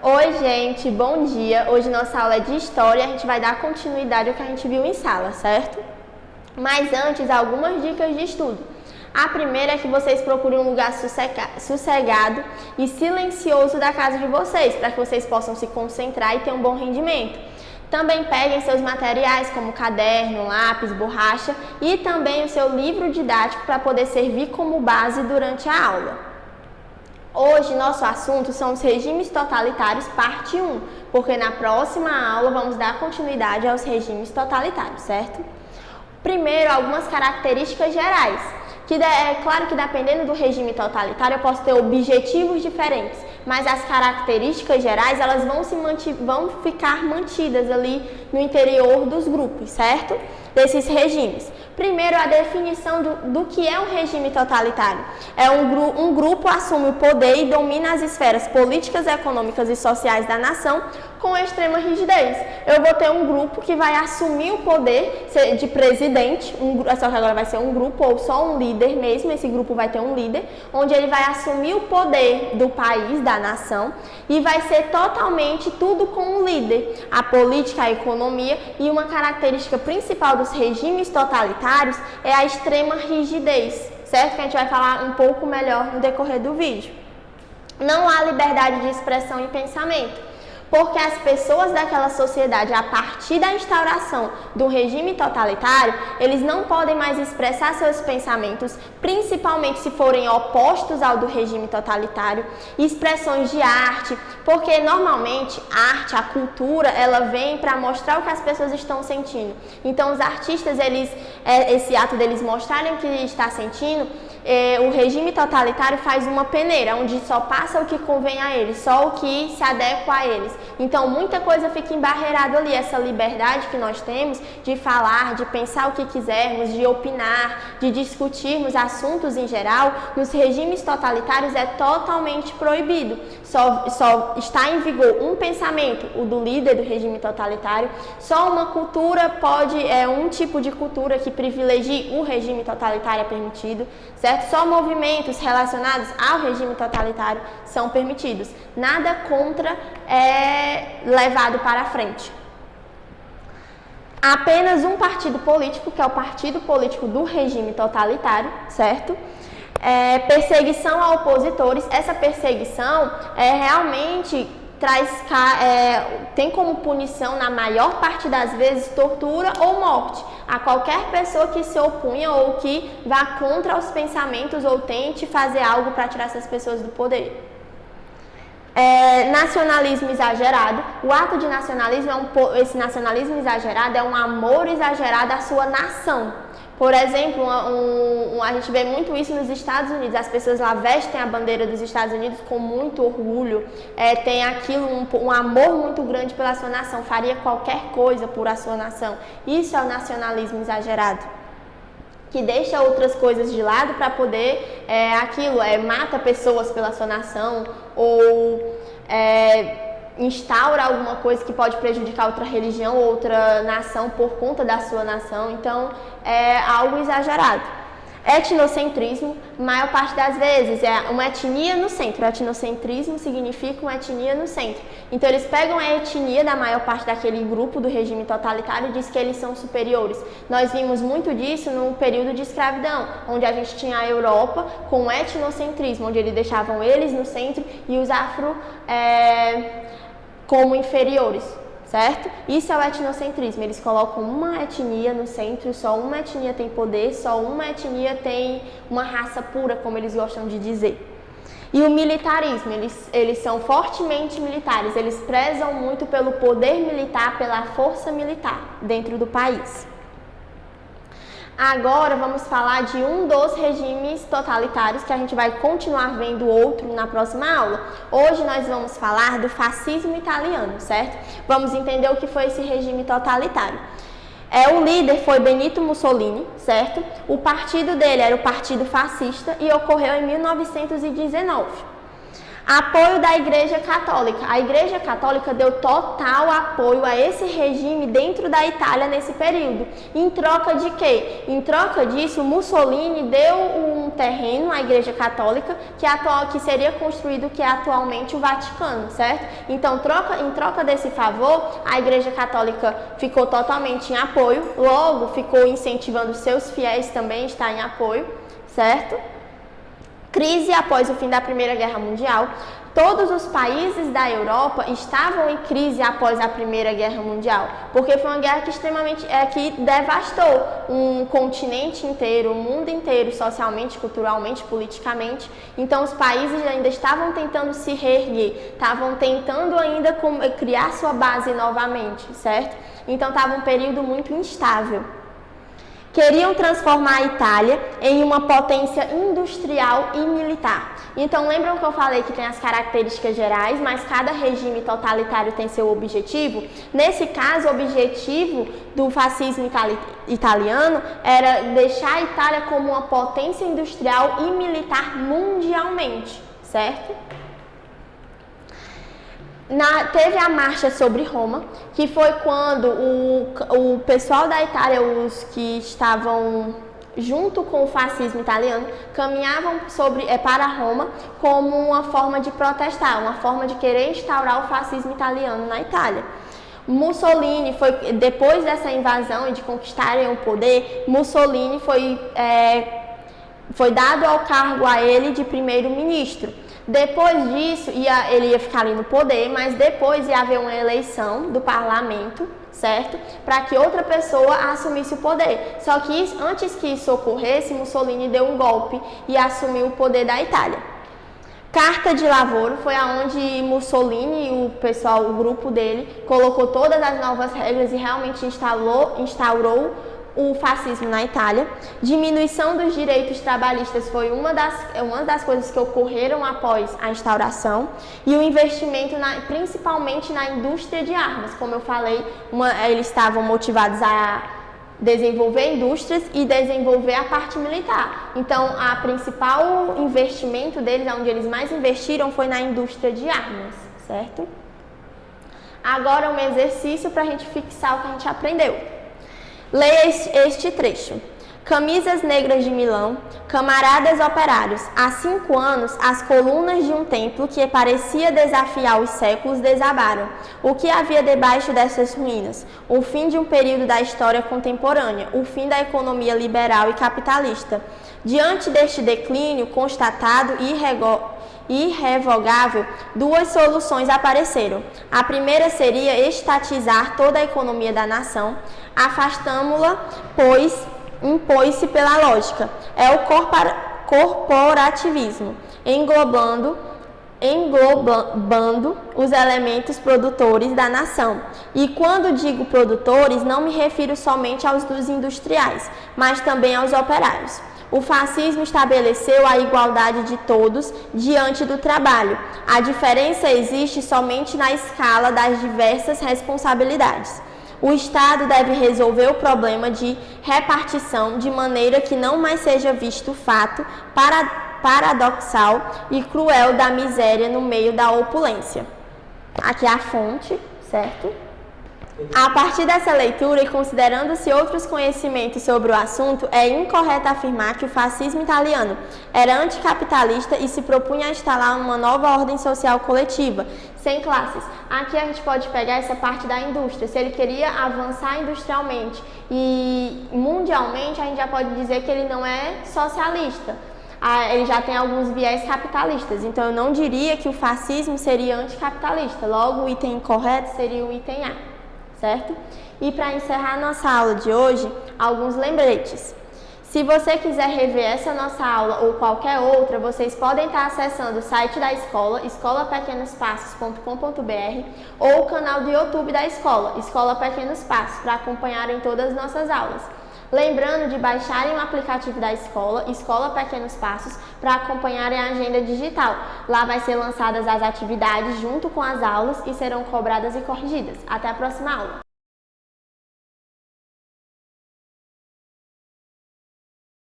Oi, gente, bom dia. Hoje nossa aula é de História e a gente vai dar continuidade ao que a gente viu em sala, certo? Mas antes, algumas dicas de estudo. A primeira é que vocês procurem um lugar sossegado e silencioso da casa de vocês, para que vocês possam se concentrar e ter um bom rendimento. Também peguem seus materiais como caderno, lápis, borracha e também o seu livro didático para poder servir como base durante a aula. Hoje, nosso assunto são os regimes totalitários, parte 1, porque na próxima aula vamos dar continuidade aos regimes totalitários, certo? Primeiro, algumas características gerais, que é claro que dependendo do regime totalitário eu posso ter objetivos diferentes, mas as características gerais elas vão ficar mantidas ali no interior dos grupos, certo? Desses regimes. Primeiro, a definição do que é um regime totalitário. Um grupo assume o poder e domina as esferas políticas, econômicas e sociais da nação com extrema rigidez. Eu vou ter um grupo que vai assumir o poder de presidente, só que agora vai ser um grupo ou só um líder mesmo, esse grupo vai ter um líder, onde ele vai assumir o poder do país, da nação, e vai ser totalmente tudo com o líder. A política, a economia e uma característica principal dos regimes totalitários é a extrema rigidez, certo? Que a gente vai falar um pouco melhor no decorrer do vídeo. Não há liberdade de expressão e pensamento, porque as pessoas daquela sociedade, a partir da instauração do regime totalitário, eles não podem mais expressar seus pensamentos, principalmente se forem opostos ao do regime totalitário, expressões de arte, porque normalmente a arte, a cultura, ela vem para mostrar o que as pessoas estão sentindo. Então os artistas, esse ato deles mostrarem o que está sentindo, o regime totalitário faz uma peneira, onde só passa o que convém a eles, só o que se adequa a eles. Então, muita coisa fica embarreirada ali, essa liberdade que nós temos de falar, de pensar o que quisermos, de opinar, de discutirmos assuntos em geral, nos regimes totalitários é totalmente proibido. Só está em vigor um pensamento, o do líder do regime totalitário, só uma cultura um tipo de cultura que privilegie o regime totalitário é permitido, certo? Só movimentos relacionados ao regime totalitário são permitidos. Nada contra é levado para a frente. Apenas um partido político, que é o partido político do regime totalitário, certo? Perseguição a opositores. Essa perseguição realmente tem como punição, na maior parte das vezes, tortura ou morte a qualquer pessoa que se opunha ou que vá contra os pensamentos ou tente fazer algo para tirar essas pessoas do poder. Nacionalismo exagerado. O ato de nacionalismo, esse nacionalismo exagerado é um amor exagerado à sua nação. Por exemplo, a gente vê muito isso nos Estados Unidos. As pessoas lá vestem a bandeira dos Estados Unidos com muito orgulho, tem um amor muito grande pela sua nação, faria qualquer coisa por a sua nação. Isso é o nacionalismo exagerado, que deixa outras coisas de lado para poder mata pessoas pela sua nação ou instaura alguma coisa que pode prejudicar outra religião ou outra nação por conta da sua nação. Então, é algo exagerado. Etnocentrismo, maior parte das vezes, é uma etnia no centro. Etnocentrismo significa uma etnia no centro. Então, eles pegam a etnia da maior parte daquele grupo do regime totalitário e diz que eles são superiores. Nós vimos muito disso no período de escravidão, onde a gente tinha a Europa com o etnocentrismo, onde eles deixavam eles no centro e os afro como inferiores. Certo? Isso é o etnocentrismo. Eles colocam uma etnia no centro, só uma etnia tem poder, só uma etnia tem uma raça pura, como eles gostam de dizer. E o militarismo, eles são fortemente militares, eles prezam muito pelo poder militar, pela força militar dentro do país. Agora vamos falar de um dos regimes totalitários, que a gente vai continuar vendo outro na próxima aula. Hoje nós vamos falar do fascismo italiano, certo? Vamos entender o que foi esse regime totalitário. O líder foi Benito Mussolini, certo? O partido dele era o Partido Fascista e ocorreu em 1919. Apoio da Igreja Católica. A Igreja Católica deu total apoio a esse regime dentro da Itália nesse período. Em troca de quê? Em troca disso, Mussolini deu um terreno à Igreja Católica que seria construído que é atualmente o Vaticano, certo? Então, em troca desse favor, a Igreja Católica ficou totalmente em apoio, logo ficou incentivando seus fiéis também a estar em apoio, certo? Crise após o fim da Primeira Guerra Mundial. Todos os países da Europa estavam em crise após a Primeira Guerra Mundial, porque foi uma guerra que devastou um continente inteiro, o mundo inteiro, socialmente, culturalmente, politicamente. Então, os países ainda estavam tentando se reerguer, estavam tentando ainda criar sua base novamente, certo? Então, estava um período muito instável. Queriam transformar a Itália em uma potência industrial e militar. Então, lembram que eu falei que tem as características gerais, mas cada regime totalitário tem seu objetivo? Nesse caso, o objetivo do fascismo italiano era deixar a Itália como uma potência industrial e militar mundialmente, certo? Teve a marcha sobre Roma, que foi quando o pessoal da Itália, os que estavam junto com o fascismo italiano, caminhavam para Roma como uma forma de protestar, uma forma de querer instaurar o fascismo italiano na Itália. Mussolini, depois dessa invasão e de conquistarem o poder, Mussolini foi dado ao cargo a ele de primeiro-ministro. Depois disso, ele ia ficar ali no poder, mas depois ia haver uma eleição do parlamento, certo? Para que outra pessoa assumisse o poder. Só que antes que isso ocorresse, Mussolini deu um golpe e assumiu o poder da Itália. Carta de Lavoro foi aonde Mussolini e o grupo dele, colocou todas as novas regras e realmente instaurou o fascismo na Itália. Diminuição dos direitos trabalhistas foi uma das coisas que ocorreram após a instauração, e o investimento principalmente na indústria de armas. Como eu falei, eles estavam motivados a desenvolver indústrias e desenvolver a parte militar. Então, a principal investimento deles, onde eles mais investiram, foi na indústria de armas, certo? Agora, um exercício para a gente fixar o que a gente aprendeu. Leia este trecho. Camisas negras de Milão, camaradas operários, há 5 anos as colunas de um templo que parecia desafiar os séculos desabaram. O que havia debaixo dessas ruínas? O fim de um período da história contemporânea, o fim da economia liberal e capitalista. Diante deste declínio constatado e irrevogável, 2 soluções apareceram. A primeira seria estatizar toda a economia da nação, afastamo-la, pois impôs-se pela lógica. É o corporativismo, englobando os elementos produtores da nação. E quando digo produtores, não me refiro somente aos dos industriais, mas também aos operários. O fascismo estabeleceu a igualdade de todos diante do trabalho. A diferença existe somente na escala das diversas responsabilidades. O Estado deve resolver o problema de repartição de maneira que não mais seja visto o fato paradoxal e cruel da miséria no meio da opulência. Aqui é a fonte, certo? A partir dessa leitura e considerando-se outros conhecimentos sobre o assunto, é incorreto afirmar que o fascismo italiano era anticapitalista e se propunha a instalar uma nova ordem social coletiva, sem classes. Aqui a gente pode pegar essa parte da indústria. Se ele queria avançar industrialmente e mundialmente, a gente já pode dizer que ele não é socialista. Ele já tem alguns viés capitalistas, então eu não diria que o fascismo seria anticapitalista. Logo, o item incorreto seria o item A, certo? E para encerrar nossa aula de hoje, alguns lembretes. Se você quiser rever essa nossa aula ou qualquer outra, vocês podem estar acessando o site da escola, escolapequenospassos.com.br, ou o canal do YouTube da escola, Escola Pequenos Passos, para acompanharem todas as nossas aulas. Lembrando de baixarem o aplicativo da escola, Escola Pequenos Passos, para acompanharem a agenda digital. Lá vai ser lançadas as atividades junto com as aulas e serão cobradas e corrigidas. Até a próxima aula!